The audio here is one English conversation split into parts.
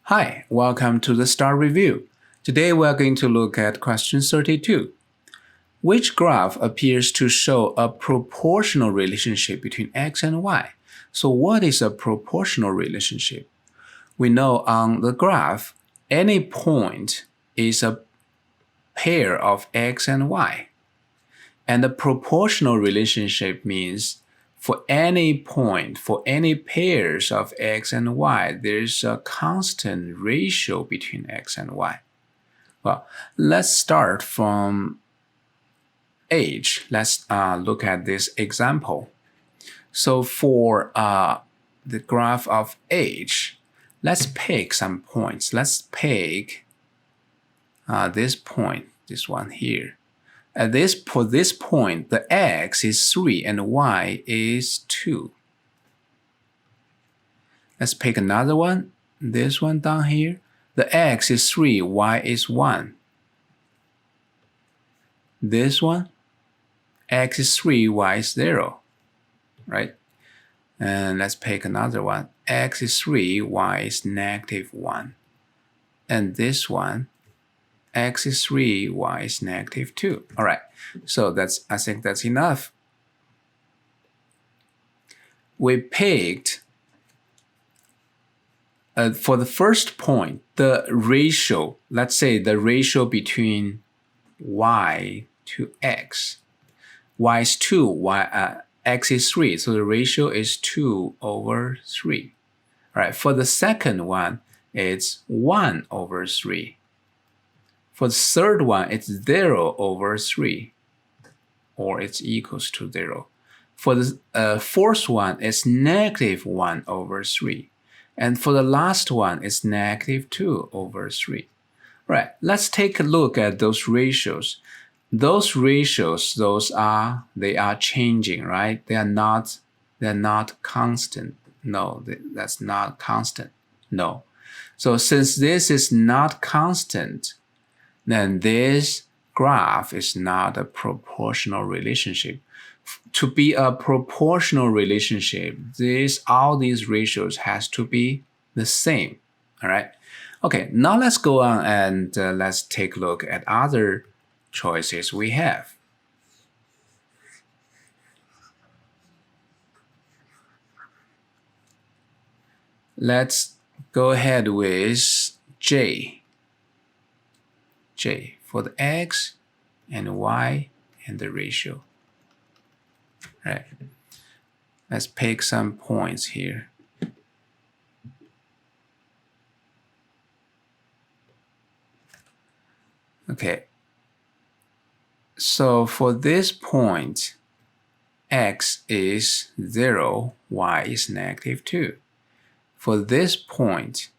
Hi, welcome to the STARR review. Today we are going to look at question 32. Which graph appears to show a proportional relationship between x and y? So what is a proportional relationship? We know on the graph, any point is a pair of x and y. And the proportional relationship means for any point, for any pairs of x and y, there's a constant ratio between x and y. Well, let's start from h. Let's look at this example. So for the graph of h, let's pick some points. Let's pick this point, this one here. For this point, the x is 3 and y is 2. Let's pick another one, this one down here. The x is 3, y is 1. This one, x is 3, y is 0, right? And let's pick another one. X is 3, y is negative 1. And this one, x is 3, y is negative 2. All right, so I think that's enough. We picked, for the first point, the ratio, let's say the ratio between y to x. Y is 2, x is 3, so the ratio is 2 over 3. All right, for the second one, it's 1 over 3. For the third one, it's 0 over 3, or it's equals to 0. For the fourth one, it's negative 1 over 3. And for the last one, it's negative 2 over 3. Right, let's take a look at those ratios. Those ratios, they are changing, right? They're not constant. No, that's not constant. No. So since this is not constant, then this graph is not a proportional relationship. To be a proportional relationship, all these ratios has to be the same. All right. Okay, now let's go on and let's take a look at other choices we have. Let's go ahead with J for the x and y and the ratio. Right. Let's pick some points here. Okay. So for this point, x is 0, y is negative 2. For this point,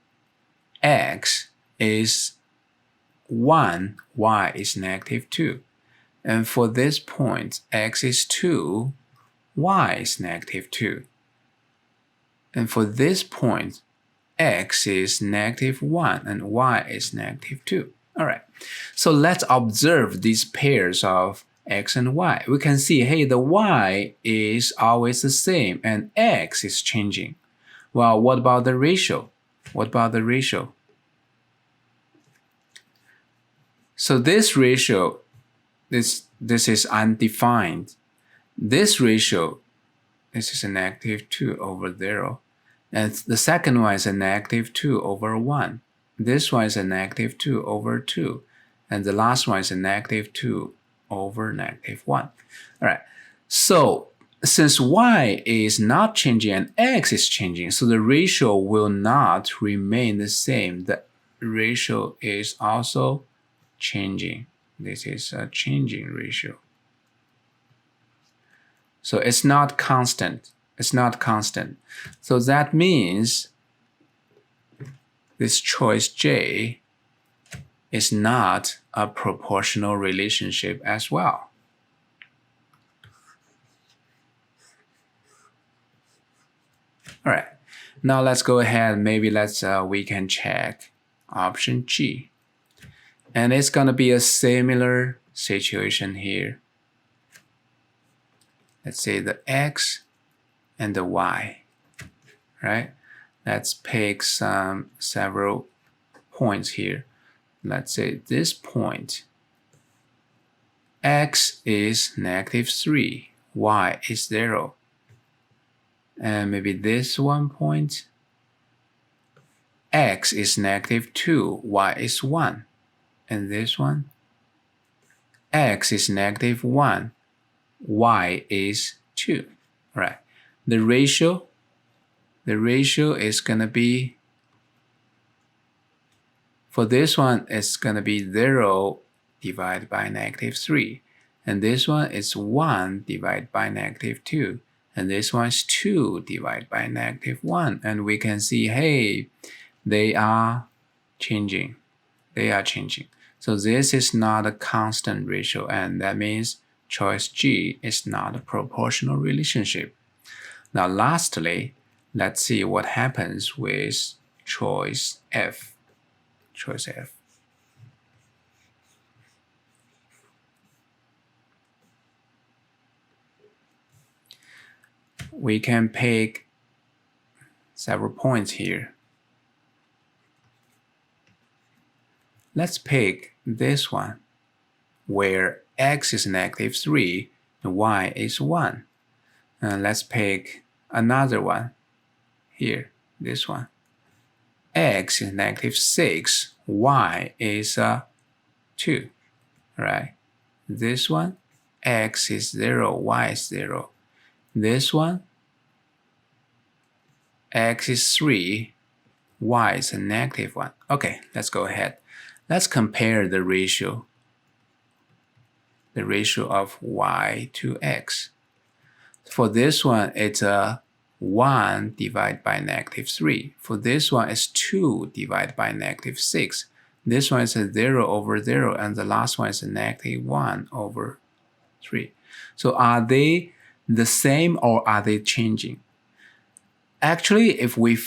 x is 1, y is negative 2. And for this point, x is 2, y is negative 2. And for this point, x is negative 1 and y is negative 2. All right, so let's observe these pairs of x and y. We can see, hey, the y is always the same and x is changing. Well, what about the ratio? What about the ratio? So this ratio, this is undefined. This ratio, this is a negative 2 over 0. And the second one is a negative 2 over 1. This one is a negative 2 over 2. And the last one is a negative 2 over negative 1. All right. So since y is not changing and x is changing, so the ratio will not remain the same. The ratio is also changing. This is a changing ratio. So it's not constant. It's not constant. So that means this choice J is not a proportional relationship as well. All right, now let's go ahead. Maybe we can check option G. And it's going to be a similar situation here. Let's say the x and the y, right? Let's pick several points here. Let's say this point. X is -3, Y is 0. And maybe this one point. X is -2, Y is 1. And this one. X is -1, Y is 2. Right. The ratio is going to be, for this one, it's going to be 0 divided by -3. And this one is 1 divided by -2. And this one is 2 divided by -1. And we can see, hey, they are changing. They are changing. So this is not a constant ratio, and that means choice G is not a proportional relationship. Now, lastly, let's see what happens with choice F. Choice F. We can pick several points here. Let's pick this one, where X is -3 and Y is 1. And let's pick another one here, this one. X is -6, Y is 2, right? This one, X is 0, Y is 0. This one, X is 3, Y is a -1. Okay, let's go ahead. Let's compare the ratio of Y to X. For this one, it's 1 divided by -3. For this one, it's 2 divided by -6. This one is a 0 over 0, and the last one is a -1 over 3. So are they the same or are they changing? Actually, if we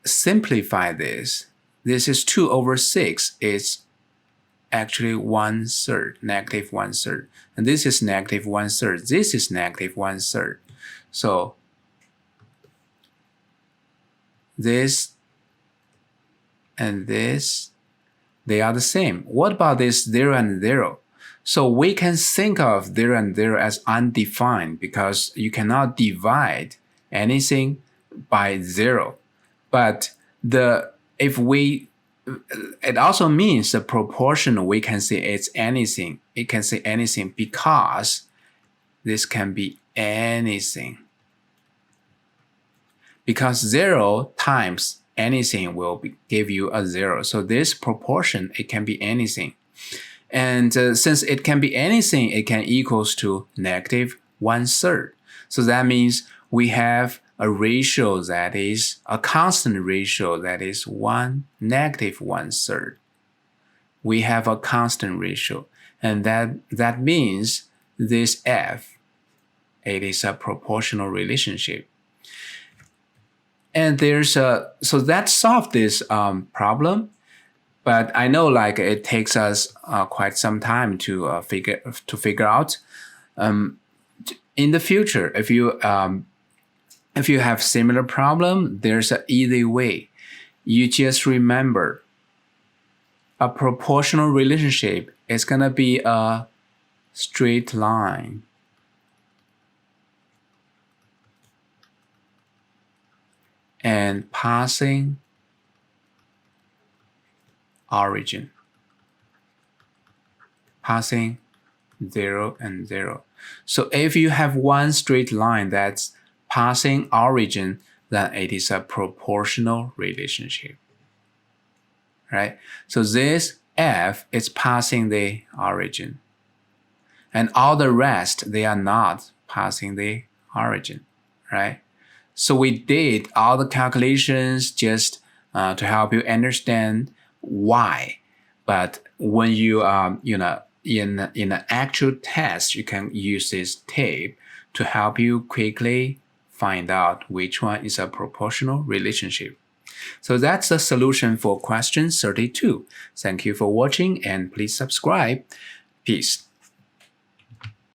simplify this, this is 2 over 6. It's actually 1/3, -1/3. And this is -1/3. This is -1/3. So this and this, they are the same. What about this 0 and 0? So we can think of 0 and 0 as undefined because you cannot divide anything by 0. But it also means the proportion, we can say it's anything. It can say anything because this can be anything. Because 0 times anything will give you a 0. So this proportion, it can be anything. And since it can be anything, it can equals to -1/3. So that means we have a ratio that is a constant ratio that is -1/3. We have a constant ratio, and that means this F, it is a proportional relationship. And so that solved this problem. But I know like it takes us quite some time to figure out. In the future, if you have similar problem, there's an easy way. You just remember a proportional relationship is gonna be a straight line. And passing origin. Passing 0 and 0. So if you have one straight line that's passing origin, then it is a proportional relationship, right? So this F is passing the origin, and all the rest, they are not passing the origin, right? So we did all the calculations just to help you understand why. But when you in an actual test, you can use this tape to help you quickly find out which one is a proportional relationship. So that's the solution for question 32. Thank you for watching and please subscribe. Peace.